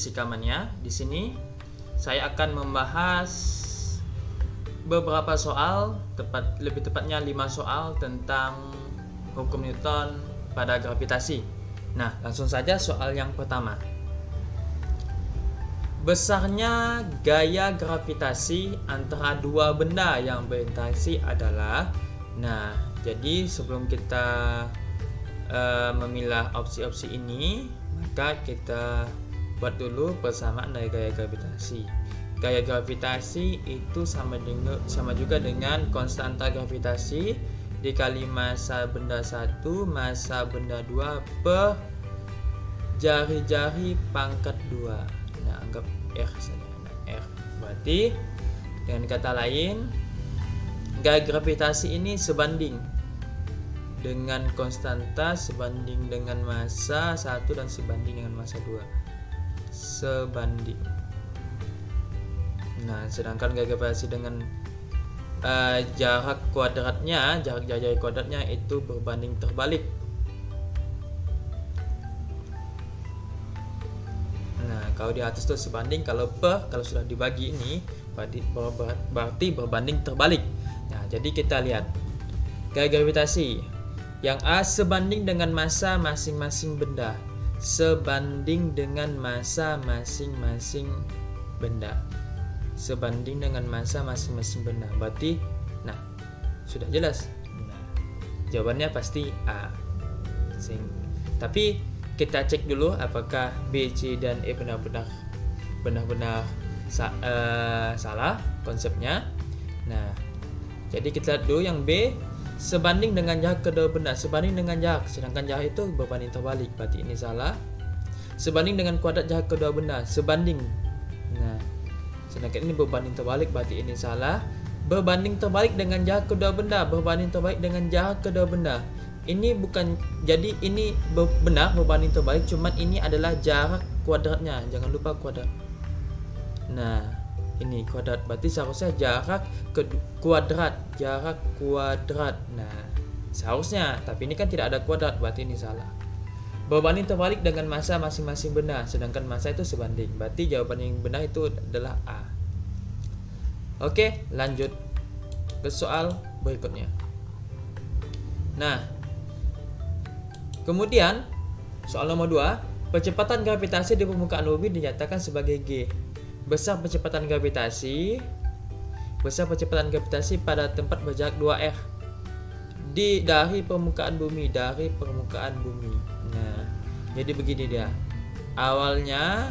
fisikamannya. Di sini saya akan membahas beberapa soal, lebih tepatnya 5 soal tentang hukum Newton pada gravitasi. Nah, langsung saja soal yang pertama. Besarnya gaya gravitasi antara dua benda yang berinteraksi adalah. Nah, jadi sebelum kita memilah opsi-opsi ini, maka kita buat dulu persamaan dari gaya gravitasi. Gaya gravitasi itu sama juga dengan konstanta gravitasi dikali massa benda 1 massa benda 2 per jari-jari pangkat 2. Nah, anggap R saja. Nah, R berarti dengan kata lain gaya gravitasi ini sebanding dengan konstanta, sebanding dengan massa 1 dan sebanding dengan massa 2. Sebanding. Nah, sedangkan gaya gravitasi dengan jarak kuadratnya, jarak jari kuadratnya itu berbanding terbalik. Nah, kalau di atas itu sebanding, kalau sudah dibagi ini berarti berbanding terbalik. Nah, jadi kita lihat gaya gravitasi yang A sebanding dengan massa masing-masing benda, sebanding dengan massa masing-masing benda, sebanding dengan massa masing-masing benda. Berarti, nah, sudah jelas. Nah, jawabannya pasti A. Tapi kita cek dulu apakah B, C, dan E benar-benar salah konsepnya. Nah, jadi kita lihat dulu yang B, sebanding dengan jarak kedua benda, sebanding dengan jarak, sedangkan jarak itu berbanding terbalik, berarti ini salah. Sebanding dengan kuadrat jarak kedua benda, sebanding. Nah, sedangkan ini berbanding terbalik, berarti ini salah. Berbanding terbalik dengan jarak kedua benda, berbanding terbalik dengan jarak kedua benda. Ini bukan, jadi ini benar berbanding terbalik, cuman ini adalah jarak kuadratnya, jangan lupa kuadrat. Nah, ini kuadrat, berarti seharusnya jarak kuadrat. Nah, seharusnya, tapi ini kan tidak ada kuadrat, berarti ini salah. Berbanding terbalik dengan massa masing-masing benda, sedangkan massa itu sebanding, berarti jawaban yang benar itu adalah A. Oke, lanjut ke soal berikutnya. Nah, kemudian soal nomor 2, percepatan gravitasi di permukaan bumi dinyatakan sebagai G. Besar percepatan gravitasi pada tempat berjarak 2r dari permukaan bumi, Nah, jadi begini dia. Awalnya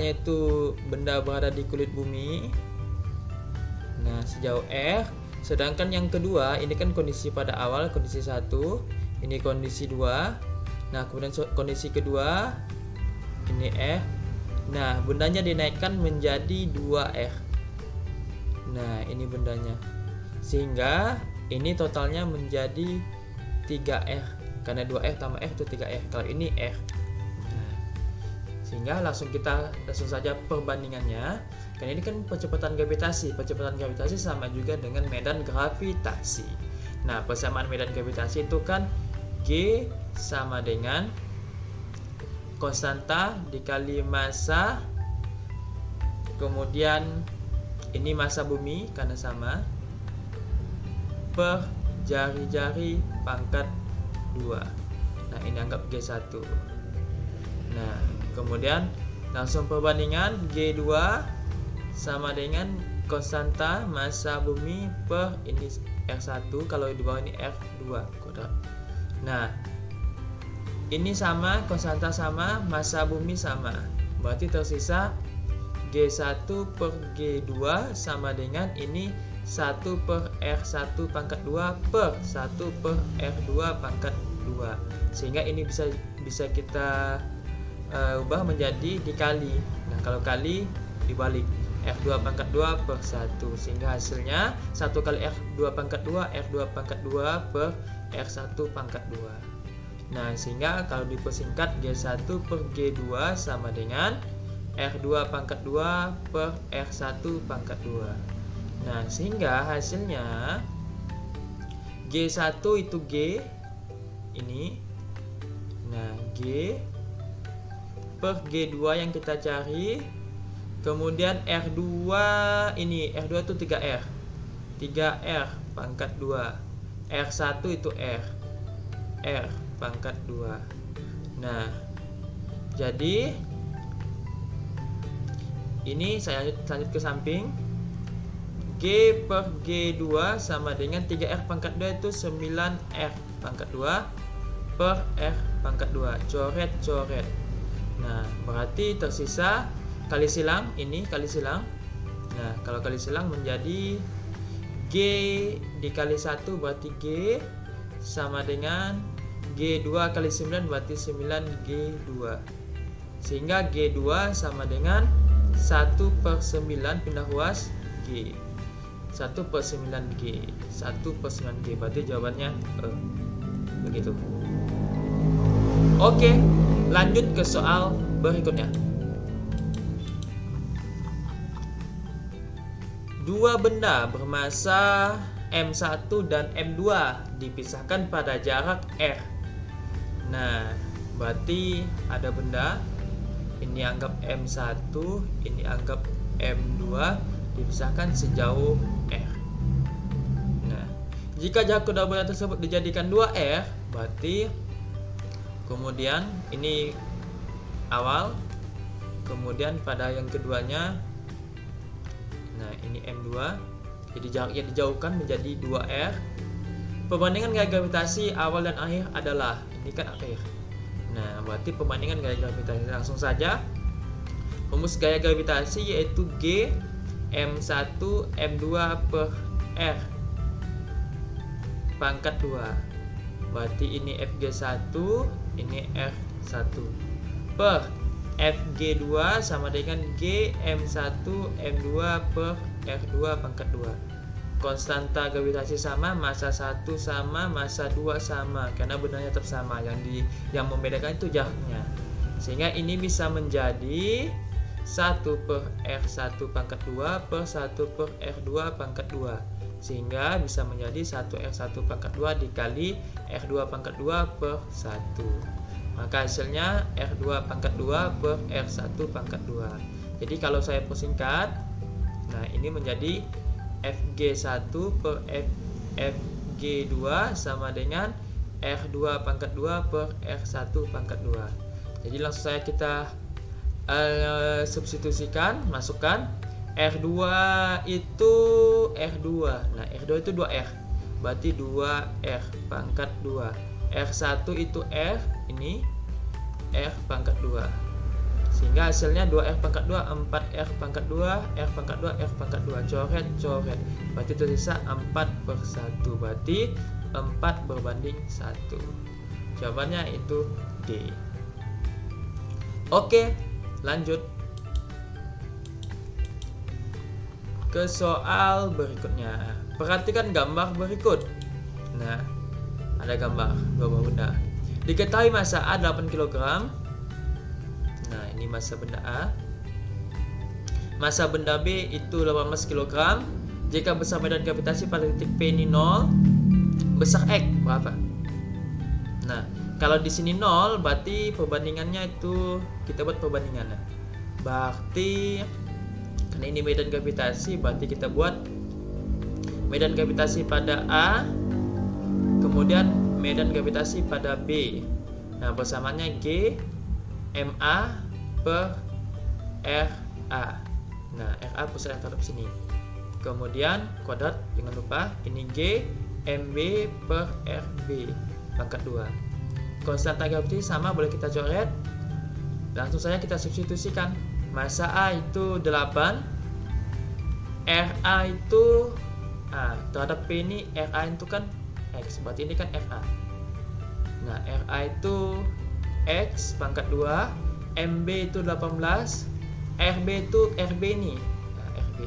itu benda berada di kulit bumi. Nah, sejauh r. Sedangkan yang kedua, ini kan kondisi pada awal, kondisi 1, ini kondisi 2. Nah, kemudian kondisi kedua, ini r. Nah, bendanya dinaikkan menjadi 2R. Nah, ini bendanya. Sehingga ini totalnya menjadi 3R. Karena 2R tambah R itu 3R. Kalau ini R. Nah, sehingga langsung saja perbandingannya. Karena ini kan percepatan gravitasi. Percepatan gravitasi sama juga dengan medan gravitasi. Nah, persamaan medan gravitasi itu kan G sama dengan konstanta dikali massa, kemudian ini massa bumi karena sama, per jari-jari pangkat 2. Nah, ini anggap G1. Nah, kemudian langsung perbandingan G2 sama dengan konstanta massa bumi per ini R1, kalau di bawah ini R2 kuadrat. Nah, ini sama, konstanta sama, massa bumi sama. Berarti tersisa G1 per G2 sama dengan ini 1 per R1 pangkat 2 per 1 per R2 pangkat 2. Sehingga ini bisa kita ubah menjadi dikali. Nah, kalau kali dibalik, R2 pangkat 2 per 1. Sehingga hasilnya 1 kali R2 pangkat 2, R2 pangkat 2 per R1 pangkat 2. Nah, sehingga kalau dipersingkat G1 per G2 sama dengan R2 pangkat 2 per R1 pangkat 2. Nah, sehingga hasilnya G1 itu G ini. Nah, G per G2 yang kita cari. Kemudian R2 ini, R2 itu 3R. 3R pangkat 2. R1 itu R pangkat 2. Nah, jadi ini saya lanjut ke samping. G per G2 sama dengan 3R pangkat 2 itu 9R pangkat 2 per R pangkat 2. Coret. Nah, berarti tersisa kali silang, ini kali silang. Nah, kalau kali silang menjadi G dikali 1 berarti G sama dengan G2 kali 9 berarti 9G2. Sehingga G2 sama dengan 1 per 9 pindah ruas G. 1 per 9G. 1 per 9G berarti jawabannya begitu. Oke, lanjut ke soal berikutnya. Dua benda bermasa M1 dan M2 dipisahkan pada jarak R. Nah, berarti ada benda, ini anggap M1, ini anggap M2, dipisahkan sejauh R. Nah, jika jarak kedua benda tersebut dijadikan 2R, berarti kemudian ini awal, kemudian pada yang keduanya, nah ini M2, jadi jaraknya dijauhkan menjadi 2R. Perbandingan gaya gravitasi awal dan akhir adalah, ini kan akhir. Nah, berarti perbandingan gaya gravitasi, langsung saja rumus gaya gravitasi yaitu G M1 M2 per R pangkat 2. Berarti ini FG1, ini R1 per FG2 sama dengan G M1 M2 per R2 pangkat 2. Konstanta gravitasi sama, massa 1 sama, massa 2 sama, karena benarnya tetap sama. Yang membedakan itu jaraknya. Sehingga ini bisa menjadi 1 per R1 pangkat 2 per 1 per R2 pangkat 2. Sehingga bisa menjadi 1 R1 pangkat 2 dikali R2 pangkat 2 per 1. Maka hasilnya R2 pangkat 2 per R1 pangkat 2. Jadi kalau saya persingkat, nah ini menjadi FG1 per FG2 sama dengan R2 pangkat 2 per R1 pangkat 2. Jadi langsung saya kita substitusikan, masukkan R2 itu R2. Nah, R2 itu 2R. Berarti 2R pangkat 2. R1 itu R, ini R pangkat 2. Sehingga hasilnya 2R pangkat 2, 4R pangkat 2, R pangkat 2, R pangkat 2. Coret. Berarti tersisa 4 per 1. Berarti 4 berbanding 1. Jawabannya itu D. Oke, lanjut ke soal berikutnya. Perhatikan gambar berikut. Nah, ada gambar dua buah benda. Diketahui massa A 8 kg. Nah, ini massa benda A. Massa benda B itu 18 kg. Jika besar medan gravitasi pada titik P ini 0, besar X berapa? Nah, kalau di sini 0, berarti perbandingannya itu kita buat perbandingannya. Berarti karena ini medan gravitasi, berarti kita buat medan gravitasi pada A, kemudian medan gravitasi pada B. Nah, persamaannya G MA per RA. Nah, RA pusat yang terhadap sini. Kemudian kuadrat, jangan lupa ini G MB per RB pangkat 2. Konstanta gravitasi sama, boleh kita coret. Langsung saja kita substitusikan. Massa A itu 8, RA itu terhadap P ini, RA itu kan X, berarti ini kan RA. Nah, RA itu X pangkat 2, MB itu 18, RB itu RB ini. Nah, RB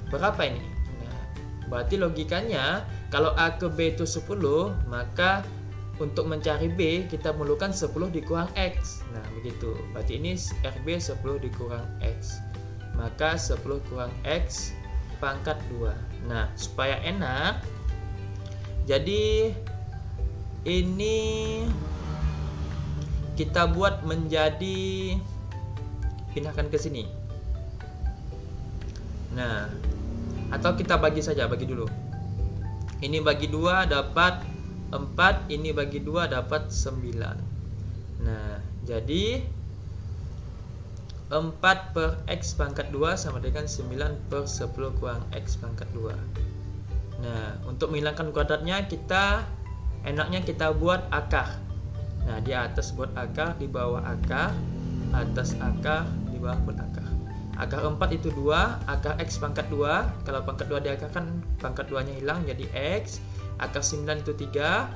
berapa ini? Nah, berarti logikanya kalau A ke B itu 10, maka untuk mencari B kita memerlukan 10 dikurang X. Nah, begitu. Berarti ini RB 10 dikurang X. Maka 10 kurang X pangkat 2. Nah, supaya enak, jadi ini kita buat menjadi, pindahkan ke sini. Nah, atau kita bagi saja, bagi dulu. Ini bagi 2 dapat 4, ini bagi 2 dapat 9. Nah, jadi 4 per X pangkat 2 sama dengan 9 per 10 kurang X pangkat 2. Nah, untuk menghilangkan kuadratnya, enaknya kita buat akar. Nah, di atas buat akar, di bawah akar, atas akar, di bawah buat akar. Akar 4 itu 2, akar X pangkat 2. Kalau pangkat 2 diakarkan, pangkat 2 nya hilang jadi X. Akar 9 itu 3,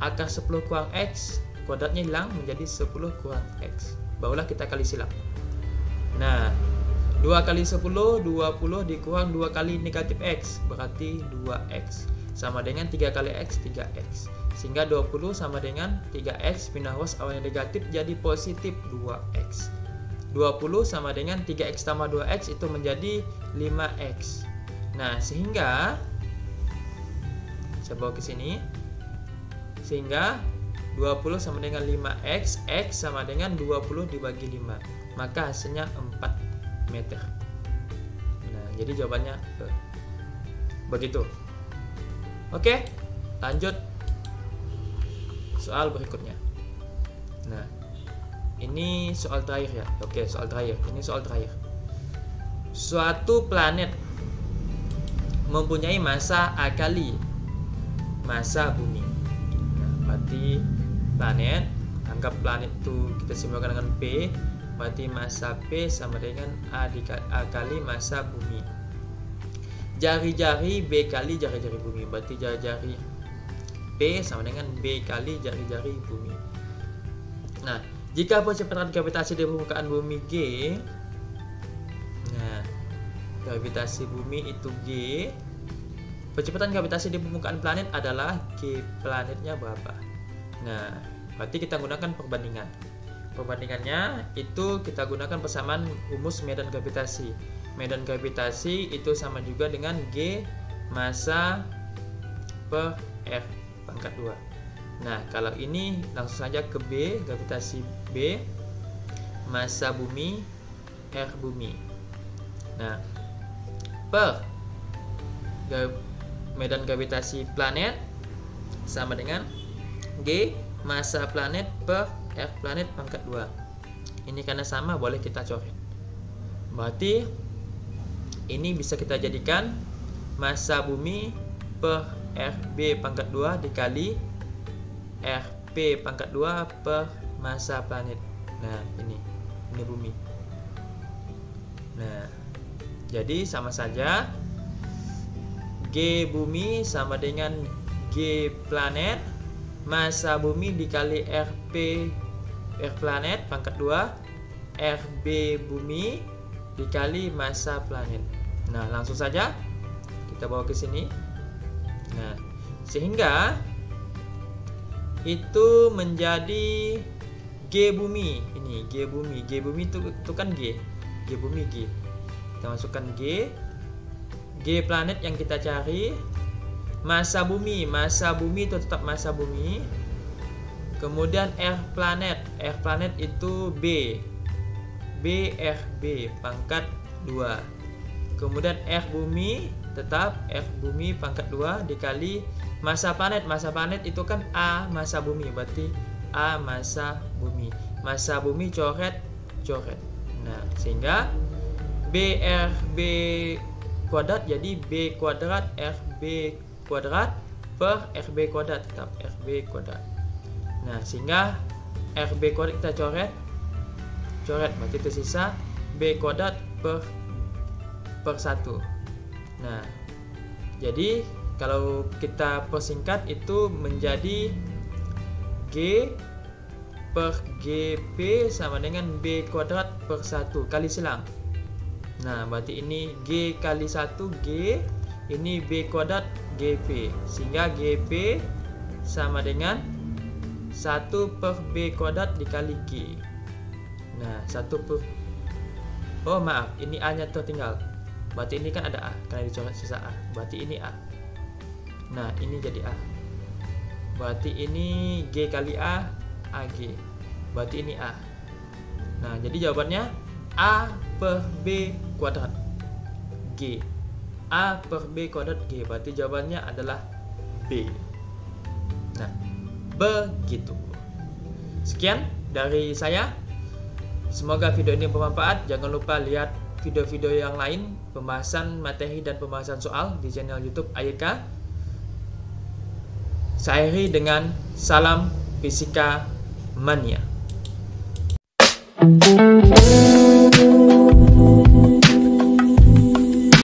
akar 10 kurang X, kuadratnya hilang menjadi 10 kurang X. Barulah kita kali silang. Nah, 2 kali 10, 20 dikurang 2 kali negatif X, berarti 2X. Sama dengan 3 kali X, 3X. Sehingga 20 sama dengan 3X, pindah ruas awalnya negatif jadi positif 2X. 20 sama dengan 3X tambah 2X itu menjadi 5X. Nah, sehingga saya bawa ke sini. Sehingga 20 sama dengan 5X, X sama dengan 20 dibagi 5. Maka hasilnya 4 meter. Nah, jadi jawabannya begitu. Oke, lanjut soal berikutnya. Nah, ini soal terakhir ya. Oke, soal terakhir. Ini soal terakhir. Suatu planet mempunyai massa A kali massa bumi. Nah, berarti planet, anggap planet itu kita simbolkan dengan P, berarti massa P sama dengan A kali massa bumi. Jari-jari B kali jari-jari bumi, berarti jari-jari P sama dengan B kali jari-jari bumi. Nah, jika percepatan gravitasi di permukaan bumi G, nah, gravitasi bumi itu G, percepatan gravitasi di permukaan planet adalah G planetnya berapa? Nah, berarti kita gunakan perbandingan. Perbandingannya itu kita gunakan persamaan rumus medan gravitasi. Medan gravitasi itu sama juga dengan G massa per R pangkat 2. Nah, kalau ini langsung saja ke B, gravitasi B, massa bumi, R bumi. Nah, per medan gravitasi planet sama dengan G massa planet per R planet pangkat 2. Ini karena sama boleh kita coret. Berarti ini bisa kita jadikan massa bumi per RB pangkat 2 dikali RP pangkat 2 per massa planet. Nah, ini bumi. Nah, jadi sama saja G bumi sama dengan G planet, massa bumi dikali RP R planet pangkat 2 RB bumi dikali massa planet. Nah, langsung saja kita bawa ke sini. Nah, sehingga itu menjadi G bumi. Ini G bumi. G bumi itu kan G. G bumi G. Kita masukkan G. G planet yang kita cari. Massa bumi. Massa bumi itu tetap massa bumi. Kemudian R planet. R planet itu B. BRB pangkat 2. Kemudian R bumi tetap R bumi pangkat 2 dikali massa planet. Massa planet itu kan A massa bumi, berarti A massa bumi. Massa bumi coret. Nah, sehingga BRB kuadrat jadi B kuadrat RB kuadrat per RB kuadrat, tetap RB kuadrat. Nah, sehingga RB kuadrat kita coret, berarti tersisa B kuadrat per 1. Nah, jadi kalau kita persingkat itu menjadi G per GP sama dengan B kuadrat per 1 kali silang. Nah, berarti ini G kali 1 G, ini B kuadrat GP, sehingga GP sama dengan 1 per B kuadrat dikali G. Nah, 1 per, oh maaf, ini A nya tertinggal. Berarti ini kan ada A, karena dicoret sisa A. Berarti ini A. Nah, ini jadi A. Berarti ini G kali A, AG. berarti ini A. Nah, jadi jawabannya A per B kuadrat G. A per B kuadrat G, berarti jawabannya adalah B. Nah, begitu. Sekian dari saya. Semoga video ini bermanfaat. Jangan lupa lihat video-video yang lain, pembahasan materi dan pembahasan soal di channel YouTube AYK. Saya akhiri dengan salam Fisika Mania.